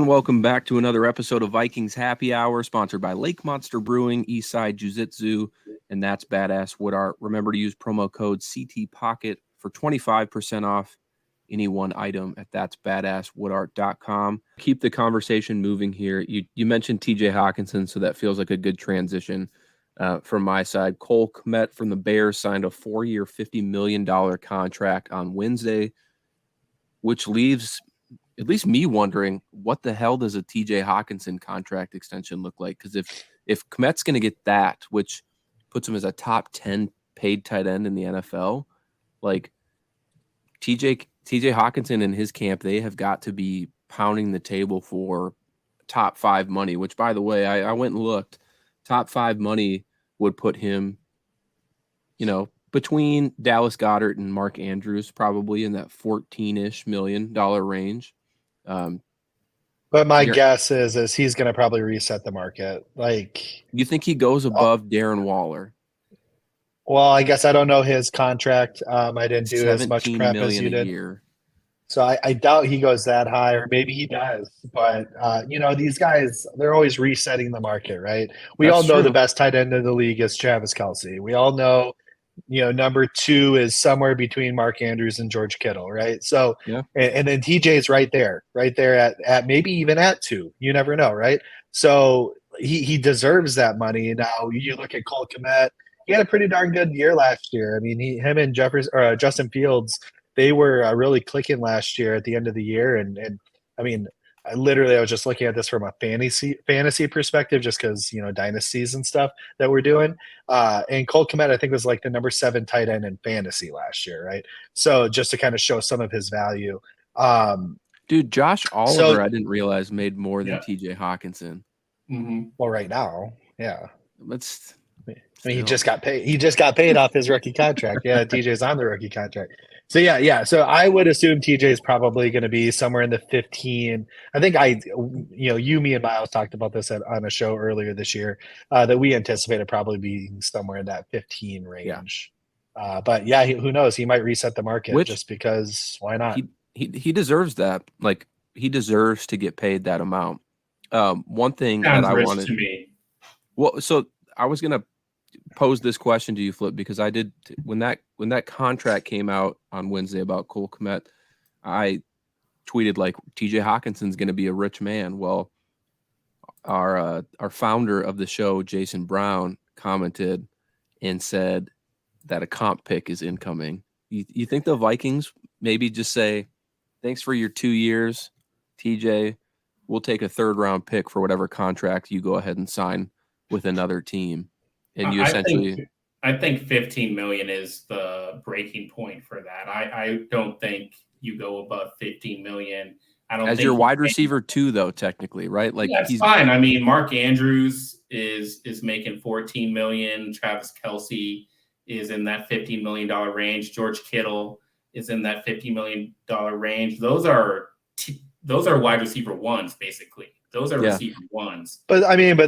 everyone. Welcome back to another episode of Vikings Happy Hour, sponsored by Lake Monster Brewing, Eastside Jiu-Jitsu, and That's Badass Wood Art. Remember to use promo code CTPocket for 25% off any one item at that'sbadasswoodart.com. Keep the conversation moving here. You mentioned TJ Hockenson, so that feels like a good transition from my side. Cole Kmet from the Bears signed a 4-year, $50 million contract on Wednesday, which leaves at least me wondering, what the hell does a TJ Hockenson contract extension look like? Because if Kmet's going to get that, which puts him as a top 10 paid tight end in the NFL, like TJ Hockenson and his camp, they have got to be pounding the table for top 5 money, which, by the way, I went and looked. Top 5 money would put him, between Dallas Goedert and Mark Andrews, probably in that $14-ish million range. But my guess is he's going to probably reset the market. Like, you think he goes above Darren Waller? Well, I guess I don't know his contract. I didn't do as much prep as you did. Year. So I doubt he goes that high, or maybe he does. But, these guys, they're always resetting the market, right? We all know the best tight end in the league is Travis Kelce. We all know, number 2 is somewhere between Mark Andrews and George Kittle, right? So, yeah. And then TJ is right there at maybe even at 2. You never know, right? So he deserves that money. Now, you look at Cole Kmet. He had a pretty darn good year last year. I mean, him and Jefferson or Justin Fields, they were really clicking last year at the end of the year. And I mean, I was just looking at this from a fantasy perspective, just because, dynasties and stuff that we're doing. And Cole Kmet, I think, was like the number 7 tight end in fantasy last year, right? So just to kind of show some of his value. Dude, Josh Oliver, I didn't realize made more than TJ Hockenson. Mm-hmm. Well, right now, yeah. I mean, he just got paid. He just got paid off his rookie contract. Yeah, TJ's on the rookie contract. So yeah. So I would assume TJ is probably going to be somewhere in the 15. I think me and Myles talked about this on a show earlier this year that we anticipated probably being somewhere in that 15 range. Yeah. But yeah, who knows? He might reset the market just because. Why not? He deserves that. Like, he deserves to get paid that amount. One thing Sounds that I rich wanted to me. Well, so I was gonna pose this question to you, Flip, because I did when that contract came out on Wednesday about Cole Kmet, I tweeted like TJ Hawkinson's going to be a rich man. Well, our founder of the show, Jason Brown, commented and said that a comp pick is incoming. You think the Vikings maybe just say, thanks for your 2 years, TJ, we'll take a 3rd round pick for whatever contract you go ahead and sign with another team? And you I think 15 million is the breaking point for that. I don't think you go above 15 million. I don't as think your wide receiver too, though, technically, right? Like, that's fine. I mean, Mark Andrews is making 14 million. Travis Kelce is in that $15 million range. George Kittle is in that $50 million range. Those are wide receiver ones, basically. Those are receiver ones. But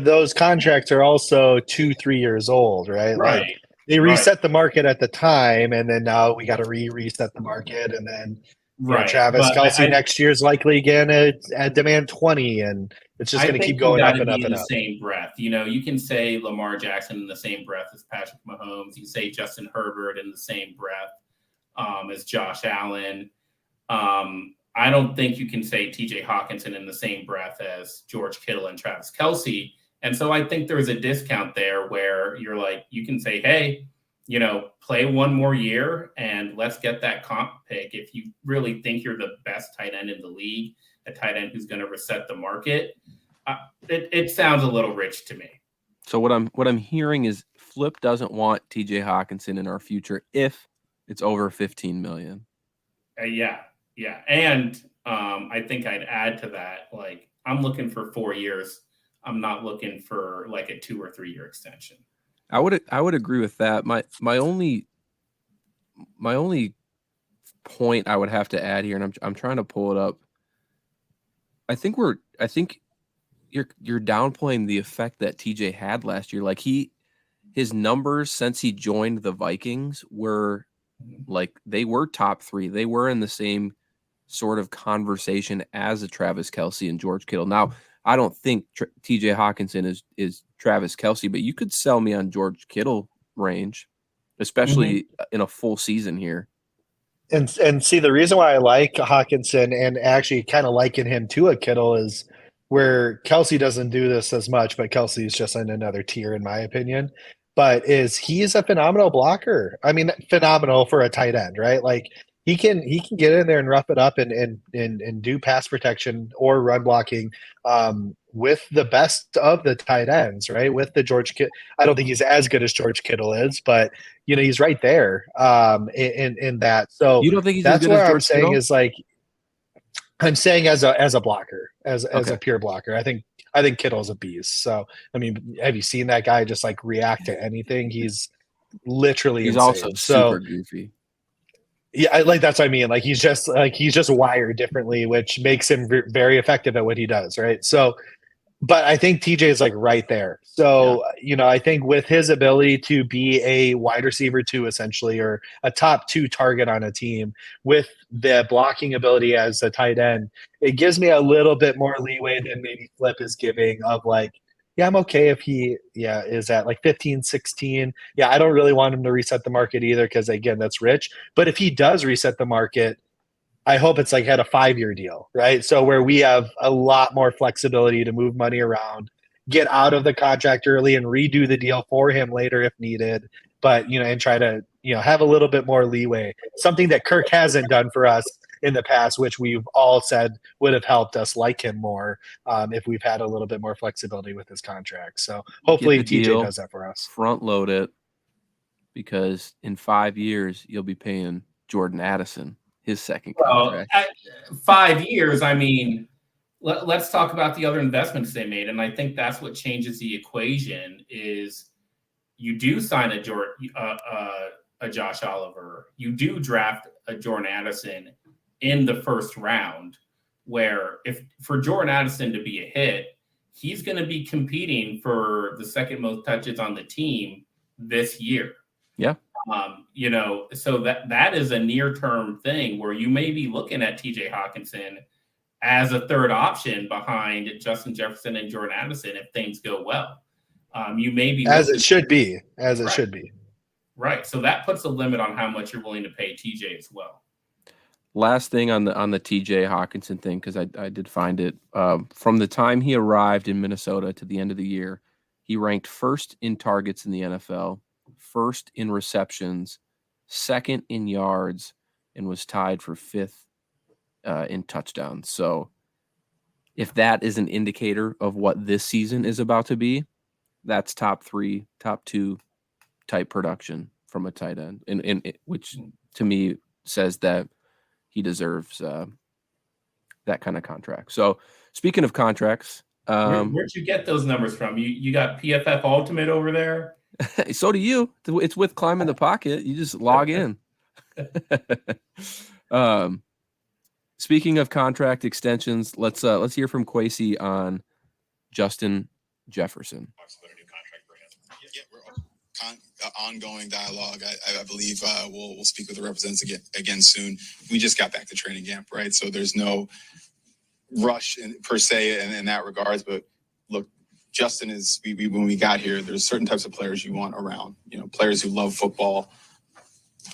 those contracts are also 2-3 years old, right? Right. Like, they reset the market at the time, and then now we got to reset the market, and then Travis Kelce next year is likely again at demand 20, and it's just going to keep going up and up and up. Same breath, you can say Lamar Jackson in the same breath as Patrick Mahomes. You say Justin Herbert in the same breath as Josh Allen. I don't think you can say TJ Hockenson in the same breath as George Kittle and Travis Kelce. And so I think there's a discount there where you're like, you can say, hey, play one more year and let's get that comp pick. If you really think you're the best tight end in the league, a tight end who's going to reset the market, it sounds a little rich to me. So what I'm hearing is Flip doesn't want TJ Hockenson in our future if it's over 15 million. Yeah. And I think I'd add to that, like, I'm looking for 4 years. I'm not looking for like a 2 or 3 year extension. I would agree with that. My only point I would have to add here, and I'm trying to pull it up. I think you're downplaying the effect that TJ had last year. Like, his numbers since he joined the Vikings were like, they were top 3. They were in the same sort of conversation as a Travis Kelce and George Kittle. Now, I don't think TJ Hockenson is Travis Kelce, but you could sell me on George Kittle range, especially in a full season here. And see, the reason why I like Hockenson and actually kind of liken him to a Kittle is where Kelce doesn't do this as much, but Kelce is just in another tier, in my opinion. But he's a phenomenal blocker. I mean, phenomenal for a tight end, right? Like he can get in there and rough it up and do pass protection or run blocking with the best of the tight ends, right? With the George Kittle, I don't think he's as good as George Kittle is, but he's right there in that. So You don't think he's that's as good what as I'm George saying Kittle? is like I'm saying as a blocker, as a pure blocker. I think Kittle's a beast. So I mean, have you seen that guy just like react to anything? He's literally He's insane. also super goofy. Yeah, that's what I mean. Like he's just wired differently, which makes him very effective at what he does, right? So, but I think TJ is like right there. So, I think with his ability to be a wide receiver 2 essentially, or a top 2 target on a team with the blocking ability as a tight end, it gives me a little bit more leeway than maybe Flip is giving of like, yeah, I'm okay if he is at like 15, 16. Yeah, I don't really want him to reset the market either because, again, that's rich. But if he does reset the market, I hope it's like had a 5-year deal, right? So where we have a lot more flexibility to move money around, get out of the contract early and redo the deal for him later if needed, but, and try to, have a little bit more leeway. Something that Kirk hasn't done for us in the past, which we've all said would have helped us like him more if we've had a little bit more flexibility with his contract. So hopefully TJ does that for us. Front load it, because in 5 years you'll be paying Jordan Addison his second contract. At 5 years, I mean, let's talk about the other investments they made, and I think that's what changes the equation. Is you do sign a Josh Oliver, you do draft a Jordan Addison in the first round, where if for Jordan Addison to be a hit, he's going to be competing for the second most touches on the team this year. Yeah. So that is a near-term thing where you may be looking at TJ Hockenson as a third option behind Justin Jefferson and Jordan Addison if things go well. You may be as it should be. Right. So that puts a limit on how much you're willing to pay TJ as well. Last thing on the TJ Hockenson thing, because I did find it from the time he arrived in Minnesota to the end of the year, he ranked first in targets in the NFL, first in receptions, second in yards, and was tied for fifth in touchdowns. So if that is an indicator of what this season is about to be, that's top 3, top 2 type production from a tight end, and which to me says that he deserves that kind of contract. So speaking of contracts, where'd you get those numbers from? You got PFF Ultimate over there? So do you. It's with Climb in the Pocket. You just log in. Speaking of contract extensions, let's hear from Kwesi on Justin Jefferson. Ongoing dialogue. I believe we'll speak with the representatives again soon. We just got back to training camp, right? So there's no rush per se in that regards. But look, Justin is when we got here, there's certain types of players you want around. Players who love football,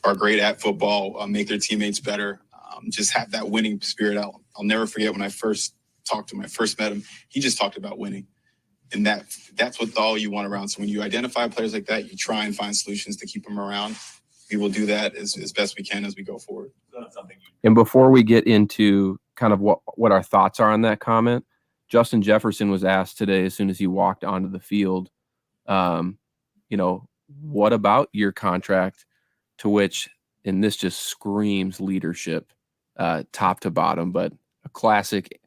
are great at football, make their teammates better, just have that winning spirit. I'll never forget when I first talked to him. I first met him. He just talked about winning. And that's what all you want around. So when you identify players like that, you try and find solutions to keep them around. We will do that as best we can as we go forward. And before we get into kind of what our thoughts are on that comment, Justin Jefferson was asked today as soon as he walked onto the field, what about your contract? To which, and this just screams leadership, top to bottom, but a classic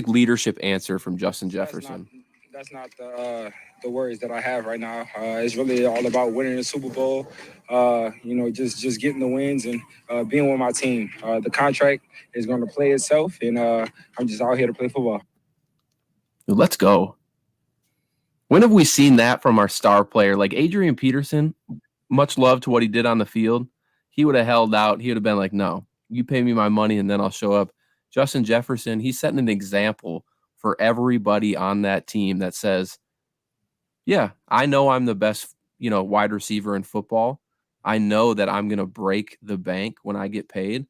leadership answer from Justin Jefferson. That's not the worries that I have right now. It's really all about winning the Super Bowl, just getting the wins and being with my team. The contract is going to play itself, and I'm just out here to play football. Let's go. When have we seen that from our star player? Like Adrian Peterson, much love to what he did on the field. He would have held out. He would have been like, no, you pay me my money and then I'll show up. Justin Jefferson, he's setting an example for everybody on that team that says, yeah, I know I'm the best, wide receiver in football. I know that I'm going to break the bank when I get paid.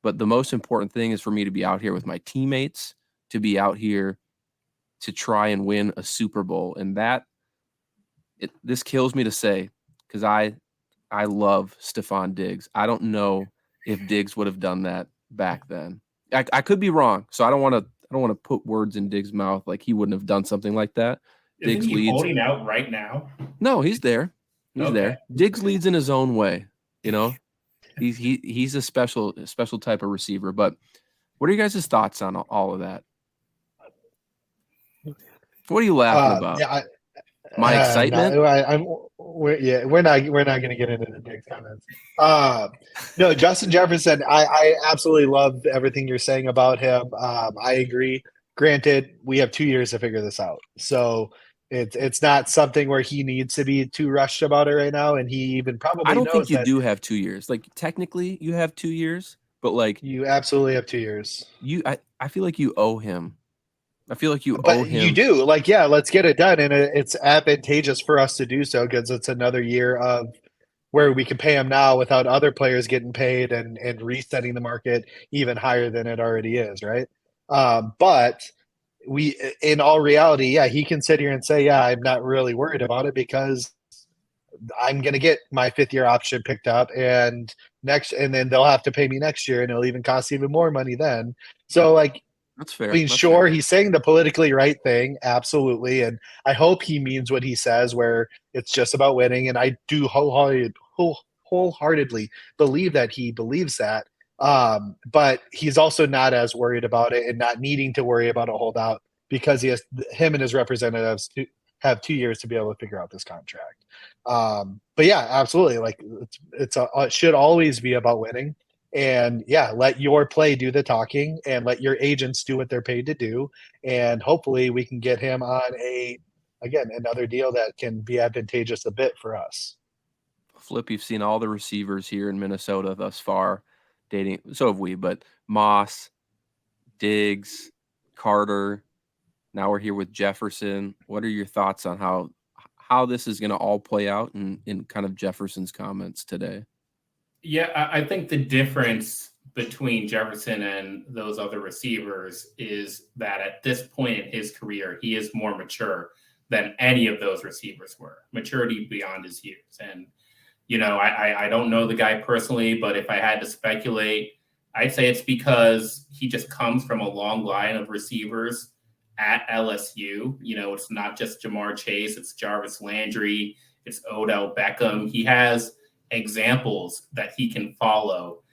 But the most important thing is for me to be out here with my teammates, to be out here to try and win a Super Bowl. And this kills me to say, because I love Stephon Diggs. I don't know if Diggs would have done that back then. I could be wrong, so I don't want to put words in Diggs' mouth like he wouldn't have done something like that. Isn't Diggs he leads. holding out right now? No, he's there. He's Okay. there. Diggs leads in his own way. He's a special type of receiver. But what are you guys' thoughts on all of that? What are you laughing about? Yeah, My excitement? No, we're not going to get into the Diggs comments. No, Justin Jefferson, I absolutely love everything you're saying about him. I agree. Granted, we have 2 years to figure this out, so it's not something where he needs to be too rushed about it right now. And he even probably I don't knows think you that do have 2 years. Like technically, you have 2 years, but like you absolutely have 2 years. I feel like you owe him. I feel like you But owe him. you do. Like, yeah, let's get it done. And it's advantageous for us to do so because it's another year of where we can pay him now without other players getting paid and resetting the market even higher than it already is, right? But in all reality, yeah, he can sit here and say, yeah, I'm not really worried about it because I'm going to get my 5th-year option picked up and then they'll have to pay me next year and it'll even cost even more money then. So like, That's fair. I mean, That's sure, fair. he's saying the politically right thing, absolutely, and I hope he means what he says, where it's just about winning. And I do wholeheartedly believe that he believes that. But he's also not as worried about it and not needing to worry about a holdout because him and his representatives have 2 years to be able to figure out this contract. But yeah, absolutely, like it should always be about winning. And yeah, let your play do the talking and let your agents do what they're paid to do. And hopefully we can get him on another deal that can be advantageous a bit for us. Flip, you've seen all the receivers here in Minnesota thus far dating. So have we, but Moss, Diggs, Carter. Now we're here with Jefferson. What are your thoughts on how this is going to all play out in kind of Jefferson's comments today? Yeah, I think the difference between Jefferson and those other receivers is that at this point in his career, he is more mature than any of those receivers were. Maturity beyond his years. And, I don't know the guy personally, but if I had to speculate, I'd say it's because he just comes from a long line of receivers at LSU. It's not just Jamar Chase, it's Jarvis Landry, it's Odell Beckham. He has examples that he can follow,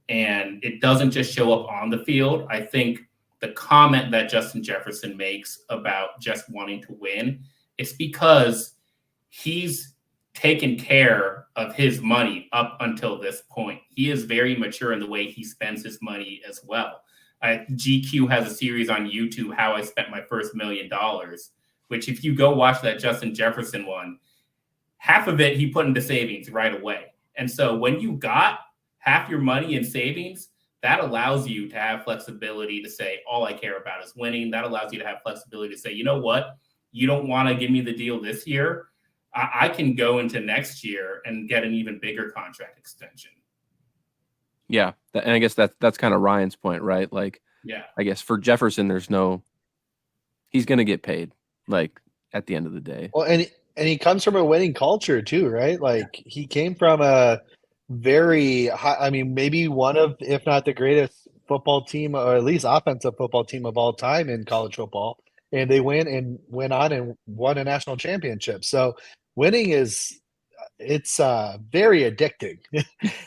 and it doesn't just show up on the field. I think the comment that Justin Jefferson makes about just wanting to win, it's because he's taken care of his money up until this point. He is very mature in the way he spends his money as well. GQ has a series on YouTube, How I Spent My First $1 Million, which if you go watch that Justin Jefferson one, half of it he put into savings right away. And so when you got half your money in savings, that allows you to have flexibility to say, all I care about is winning. That allows you to have flexibility to say, you know what? You don't want to give me the deal this year. I can go into next year and get an even bigger contract extension. Yeah. And I guess that's kind of Ryan's point, right? Like, yeah, I guess for Jefferson, he's going to get paid like at the end of the day. Well, and he comes from a winning culture too, right? Like he came from a very high, I mean, maybe one of, if not the greatest football team, or at least offensive football team of all time in college football. And they went on and won a national championship. So winning it's very addicting.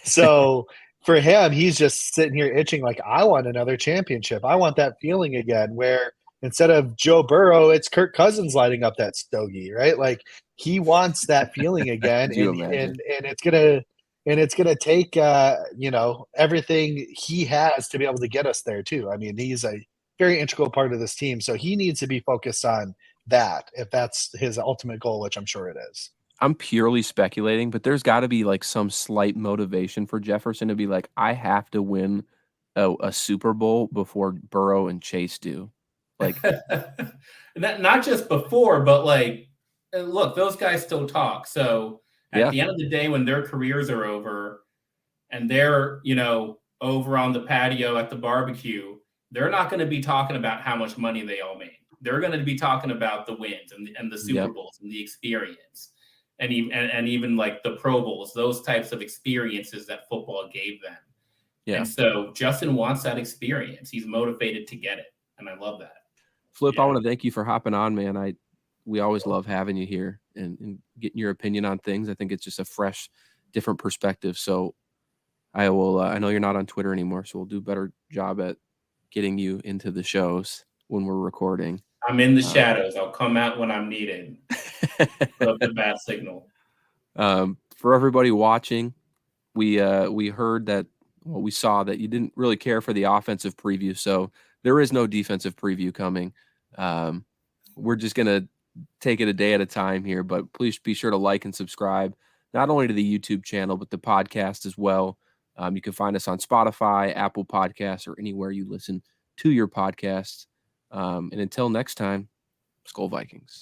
So for him, he's just sitting here itching like, I want another championship. I want that feeling again where instead of Joe Burrow, it's Kirk Cousins lighting up that stogie, right? Like he wants that feeling again. and it's gonna take everything he has to be able to get us there too. I mean, he's a very integral part of this team. So he needs to be focused on that if that's his ultimate goal, which I'm sure it is. I'm purely speculating, but there's got to be like some slight motivation for Jefferson to be like, I have to win a Super Bowl before Burrow and Chase do. Like, not just before, but like, look, those guys still talk. So at the end of the day, when their careers are over and they're, over on the patio at the barbecue, they're not going to be talking about how much money they all made. They're going to be talking about the wins and the Super Bowls and the experience and even like the Pro Bowls, those types of experiences that football gave them. Yeah. And so Justin wants that experience. He's motivated to get it. And I love that. Flip, I want to thank you for hopping on, man. We always love having you here and getting your opinion on things. I think it's just a fresh, different perspective. So I will, I know you're not on Twitter anymore, so we'll do a better job at getting you into the shows when we're recording. I'm in the shadows. I'll come out when I'm needed. Love the bad signal. For everybody watching, we heard that, we saw that you didn't really care for the offensive preview, so there is no defensive preview coming. We're just going to take it a day at a time here, but please be sure to like and subscribe, not only to the YouTube channel, but the podcast as well. You can find us on Spotify, Apple Podcasts, or anywhere you listen to your podcasts. And until next time, Skol Vikings.